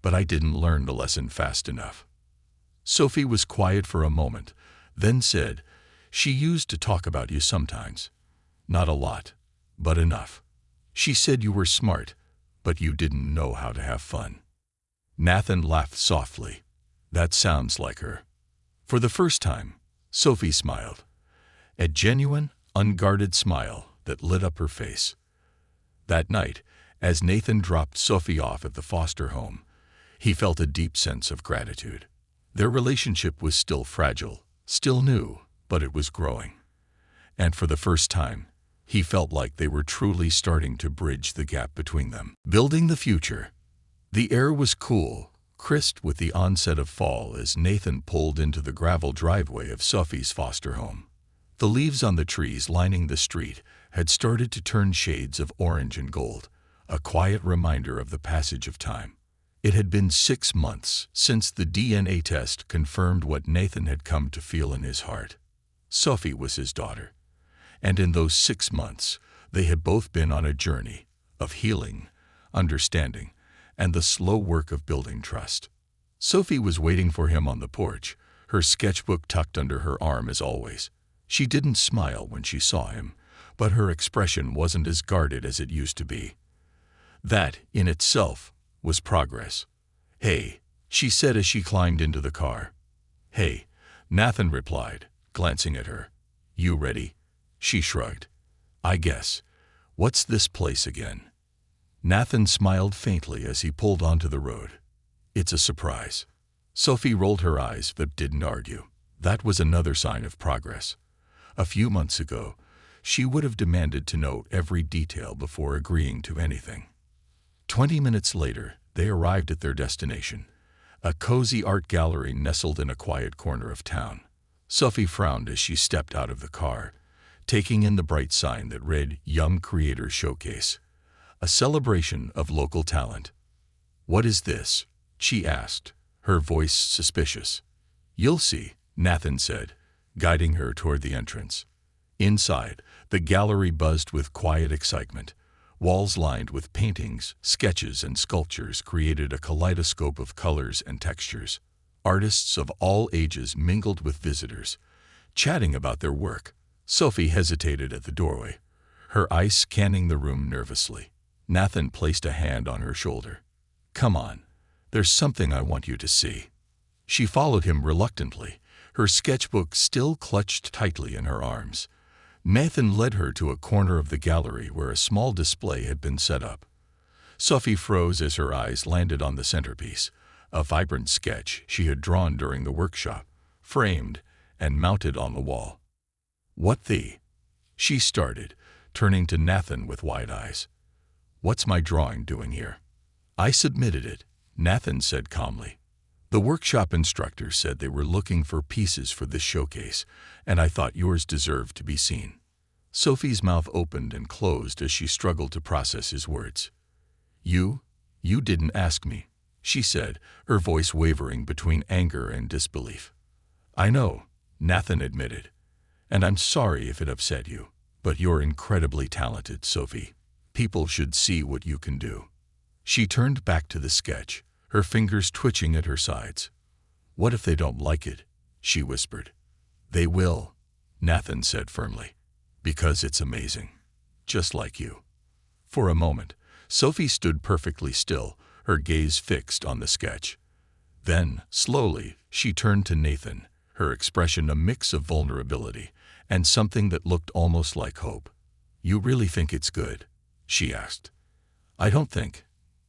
S1: but I didn't learn the lesson fast enough." Sophie was quiet for a moment, then said, "She used to talk about you sometimes. Not a lot, but enough. She said you were smart, but you didn't know how to have fun." Nathan laughed softly. "That sounds like her." For the first time, Sophie smiled. A genuine, unguarded smile that lit up her face. That night, as Nathan dropped Sophie off at the foster home, he felt a deep sense of gratitude. Their relationship was still fragile, still new, but it was growing. And for the first time, he felt like they were truly starting to bridge the gap between them. Building the future. The air was cool, crisp with the onset of fall as Nathan pulled into the gravel driveway of Sophie's foster home. The leaves on the trees lining the street had started to turn shades of orange and gold, a quiet reminder of the passage of time. It had been 6 months since the DNA test confirmed what Nathan had come to feel in his heart. Sophie was his daughter. And in those 6 months, they had both been on a journey of healing, understanding, and the slow work of building trust. Sophie was waiting for him on the porch, her sketchbook tucked under her arm as always. She didn't smile when she saw him, but her expression wasn't as guarded as it used to be. That, in itself, was progress. "Hey," she said as she climbed into the car. "Hey," Nathan replied, glancing at her. "You ready?" She shrugged. "I guess. What's this place again?" Nathan smiled faintly as he pulled onto the road. "It's a surprise." Sophie rolled her eyes but didn't argue. That was another sign of progress. A few months ago, she would have demanded to know every detail before agreeing to anything. 20 minutes later, they arrived at their destination, a cozy art gallery nestled in a quiet corner of town. Sophie frowned as she stepped out of the car, taking in the bright sign that read Young Creators Showcase, a celebration of local talent. "What is this?" she asked, her voice suspicious. "You'll see," Nathan said, guiding her toward the entrance. Inside, the gallery buzzed with quiet excitement. Walls lined with paintings, sketches, and sculptures created a kaleidoscope of colors and textures. Artists of all ages mingled with visitors, chatting about their work. Sophie hesitated at the doorway, her eyes scanning the room nervously. Nathan placed a hand on her shoulder. "Come on, there's something I want you to see." She followed him reluctantly, her sketchbook still clutched tightly in her arms. Nathan led her to a corner of the gallery where a small display had been set up. Sophie froze as her eyes landed on the centerpiece, a vibrant sketch she had drawn during the workshop, framed and mounted on the wall. "What the?" she started, turning to Nathan with wide eyes. "What's my drawing doing here?" "I submitted it," Nathan said calmly. "The workshop instructor said they were looking for pieces for this showcase, and I thought yours deserved to be seen." Sophie's mouth opened and closed as she struggled to process his words. You didn't ask me," she said, her voice wavering between anger and disbelief. "I know," Nathan admitted, "and I'm sorry if it upset you, but you're incredibly talented, Sophie. People should see what you can do." She turned back to the sketch, her fingers twitching at her sides. "What if they don't like it?" she whispered. "They will," Nathan said firmly, "because it's amazing, just like you." For a moment, Sophie stood perfectly still, her gaze fixed on the sketch. Then, slowly, she turned to Nathan, her expression a mix of vulnerability and something that looked almost like hope. "You really think it's good?" she asked. "I don't think,"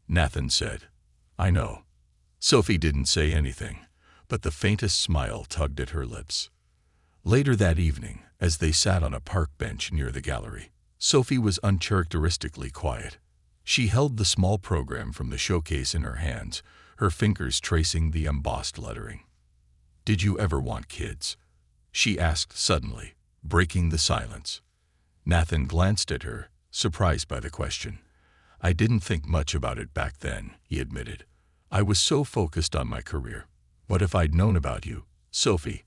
S1: Nathan said. "I know." Sophie didn't say anything, but the faintest smile tugged at her lips. Later that evening, as they sat on a park bench near the gallery, Sophie was uncharacteristically quiet. She held the small program from the showcase in her hands, her fingers tracing the embossed lettering. "Did you ever want kids?" she asked suddenly, breaking the silence. Nathan glanced at her, surprised by the question. "I didn't think much about it back then," he admitted. "I was so focused on my career. What if I'd known about you, Sophie?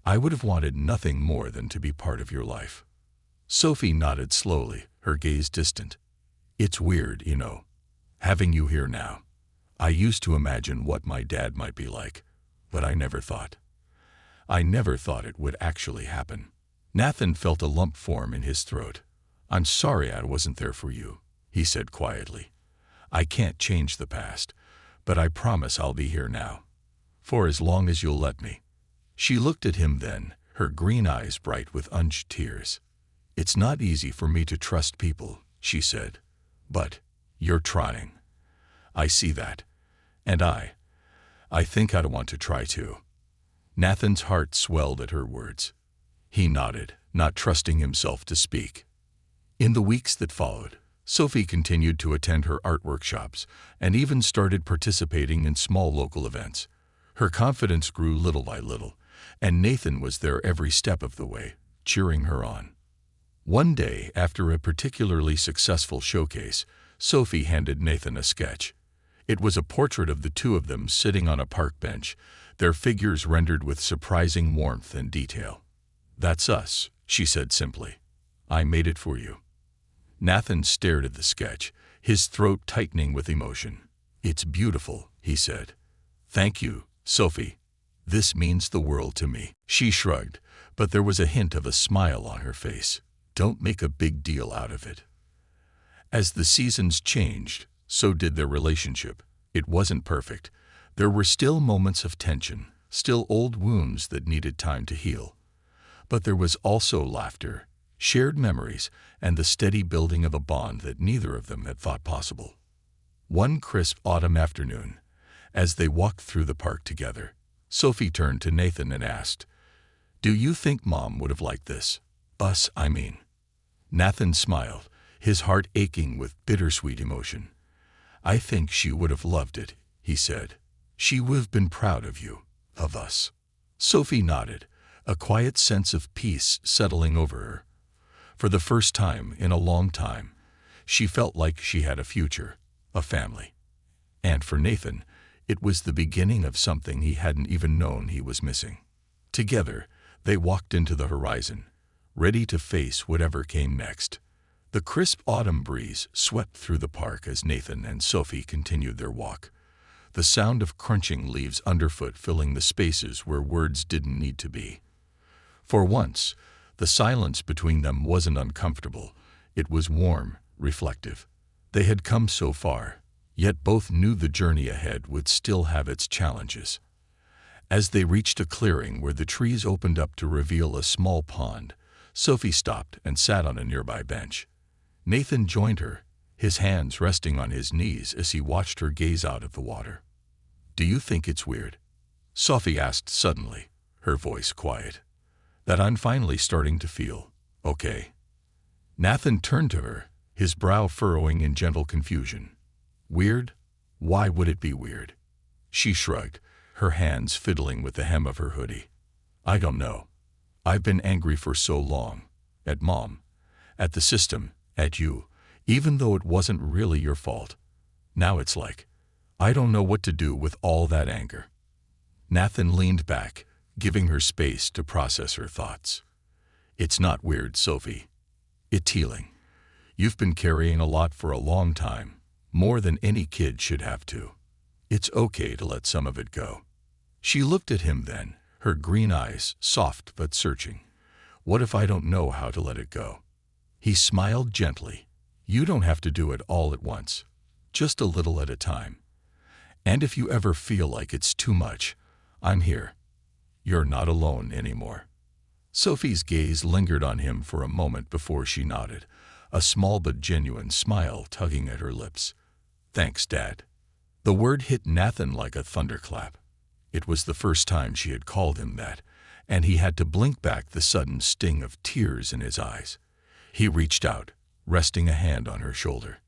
S1: I would have wanted nothing more than to be part of your life." Sophie nodded slowly, her gaze distant. "It's weird, you know, having you here now. I used to imagine what my dad might be like, but I never thought it would actually happen." Nathan felt a lump form in his throat. "I'm sorry I wasn't there for you," he said quietly. "I can't change the past, but I promise I'll be here now, for as long as you'll let me." She looked at him then, her green eyes bright with unshed tears. "It's not easy for me to trust people," she said, "but you're trying. I see that, and I think I'd want to try too." Nathan's heart swelled at her words. He nodded, not trusting himself to speak. In the weeks that followed, Sophie continued to attend her art workshops and even started participating in small local events. Her confidence grew little by little, and Nathan was there every step of the way, cheering her on. One day, after a particularly successful showcase, Sophie handed Nathan a sketch. It was a portrait of the two of them sitting on a park bench, their figures rendered with surprising warmth and detail. "That's us," she said simply. "I made it for you." Nathan stared at the sketch, his throat tightening with emotion. "It's beautiful," he said. "Thank you, Sophie. This means the world to me." She shrugged, but there was a hint of a smile on her face. "Don't make a big deal out of it." As the seasons changed, so did their relationship. It wasn't perfect. There were still moments of tension, still old wounds that needed time to heal. But there was also laughter, shared memories, and the steady building of a bond that neither of them had thought possible. One crisp autumn afternoon, as they walked through the park together, Sophie turned to Nathan and asked, "Do you think Mom would have liked this? Us, I mean." Nathan smiled, his heart aching with bittersweet emotion. "I think she would have loved it," he said. "She would have been proud of you, of us." Sophie nodded, a quiet sense of peace settling over her. For the first time in a long time, she felt like she had a future, a family. And for Nathan, It was the beginning of something he hadn't even known he was missing. Together, they walked into the horizon, ready to face whatever came next. The crisp autumn breeze swept through the park as Nathan and Sophie continued their walk, the sound of crunching leaves underfoot filling the spaces where words didn't need to be. For once, the silence between them wasn't uncomfortable. It was warm, reflective. They had come so far, yet both knew the journey ahead would still have its challenges. As they reached a clearing where the trees opened up to reveal a small pond, Sophie stopped and sat on a nearby bench. Nathan joined her, his hands resting on his knees as he watched her gaze out at the water. "Do you think it's weird?" Sophie asked suddenly, her voice quiet. "That I'm finally starting to feel okay." Nathan turned to her, his brow furrowing in gentle confusion. "Weird? Why would it be weird?" She shrugged, her hands fiddling with the hem of her hoodie. "I don't know. I've been angry for so long. At Mom. At the system. At you. Even though it wasn't really your fault. Now it's like, I don't know what to do with all that anger." Nathan leaned back, giving her space to process her thoughts. "It's not weird, Sophie. It's healing. You've been carrying a lot for a long time, more than any kid should have to. It's okay to let some of it go." She looked at him then, her green eyes soft but searching. "What if I don't know how to let it go?" He smiled gently. "You don't have to do it all at once, just a little at a time. And if you ever feel like it's too much, I'm here. You're not alone anymore." Sophie's gaze lingered on him for a moment before she nodded, a small but genuine smile tugging at her lips. "Thanks, Dad." The word hit Nathan like a thunderclap. It was the first time she had called him that, and he had to blink back the sudden sting of tears in his eyes. He reached out, resting a hand on her shoulder.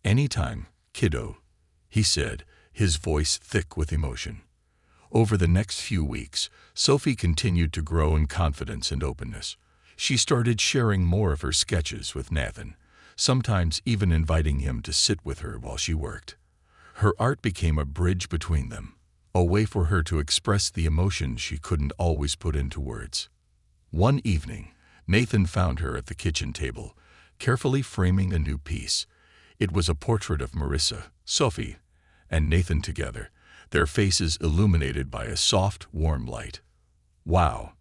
S1: "Anytime, kiddo," he said, his voice thick with emotion. Over the next few weeks, Sophie continued to grow in confidence and openness. She started sharing more of her sketches with Nathan, sometimes even inviting him to sit with her while she worked. Her art became a bridge between them, a way for her to express the emotions she couldn't always put into words. One evening, Nathan found her at the kitchen table, carefully framing a new piece. It was a portrait of Marissa, Sophie, and Nathan together, their faces illuminated by a soft, warm light. "Wow,"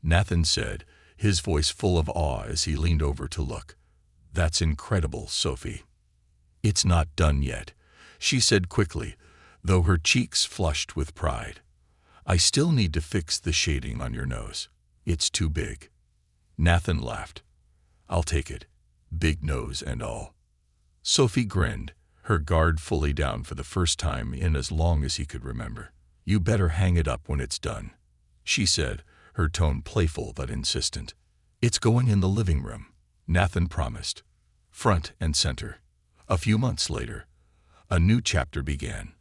S1: Nathan said, his voice full of awe as he leaned over to look. "That's incredible, Sophie." "It's not done yet," she said quickly, though her cheeks flushed with pride. "I still need to fix the shading on your nose. It's too big." Nathan laughed. "I'll take it, big nose and all." Sophie grinned, her guard fully down for the first time in as long as he could remember. "You better hang it up when it's done," she said, her tone playful but insistent. "It's going in the living room," Nathan promised. Front and center. A few months later, a new chapter began.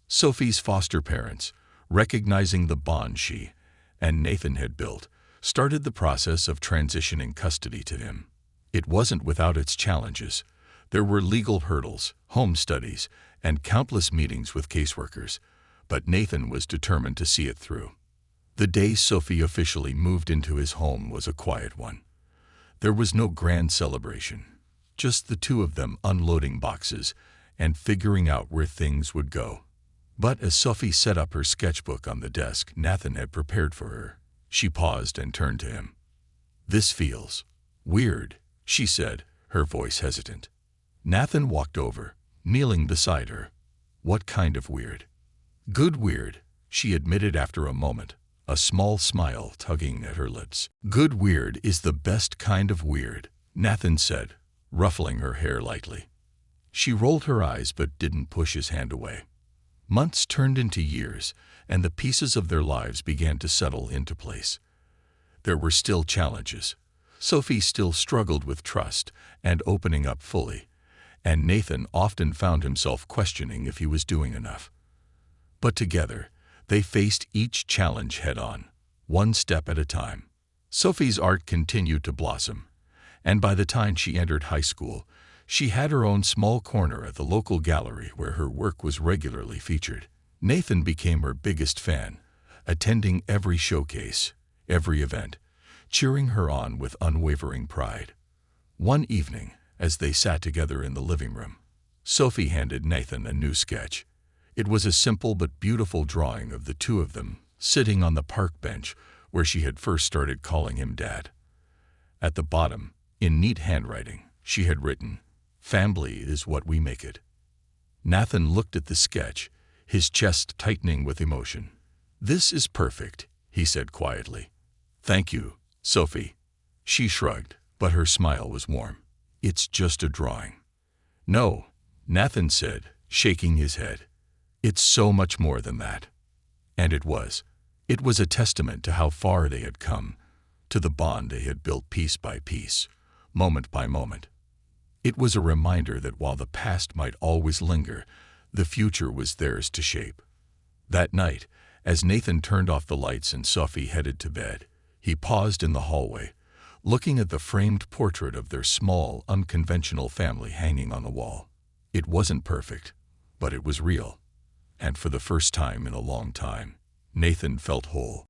S1: Sophie's foster parents, recognizing the bond she and Nathan had built, started the process of transitioning custody to him. It wasn't without its challenges. There were legal hurdles, home studies, and countless meetings with caseworkers, but Nathan was determined to see it through. The day Sophie officially moved into his home was a quiet one. There was no grand celebration, just the two of them unloading boxes and figuring out where things would go. But as Sophie set up her sketchbook on the desk Nathan had prepared for her, she paused and turned to him. "This feels weird," she said, her voice hesitant. Nathan walked over, kneeling beside her. "What kind of weird?" "Good weird," she admitted after a moment, a small smile tugging at her lips. "Good weird is the best kind of weird," Nathan said, ruffling her hair lightly. She rolled her eyes but didn't push his hand away. Months turned into years, and the pieces of their lives began to settle into place. There were still challenges. Sophie still struggled with trust and opening up fully, and Nathan often found himself questioning if he was doing enough. But together, they faced each challenge head-on, one step at a time. Sophie's art continued to blossom, and by the time she entered high school, she had her own small corner at the local gallery where her work was regularly featured. Nathan became her biggest fan, attending every showcase, every event, cheering her on with unwavering pride. One evening, as they sat together in the living room, Sophie handed Nathan a new sketch. It was a simple but beautiful drawing of the two of them sitting on the park bench where she had first started calling him Dad. At the bottom, in neat handwriting, she had written, "Family is what we make it." Nathan looked at the sketch, his chest tightening with emotion. "This is perfect," he said quietly. "Thank you, Sophie." She shrugged, but her smile was warm. "It's just a drawing." "No," Nathan said, shaking his head. "It's so much more than that." And it was. It was a testament to how far they had come, to the bond they had built piece by piece, moment by moment. It was a reminder that while the past might always linger, the future was theirs to shape. That night, as Nathan turned off the lights and Sophie headed to bed, he paused in the hallway, looking at the framed portrait of their small, unconventional family hanging on the wall. It wasn't perfect, but it was real. And for the first time in a long time, Nathan felt whole.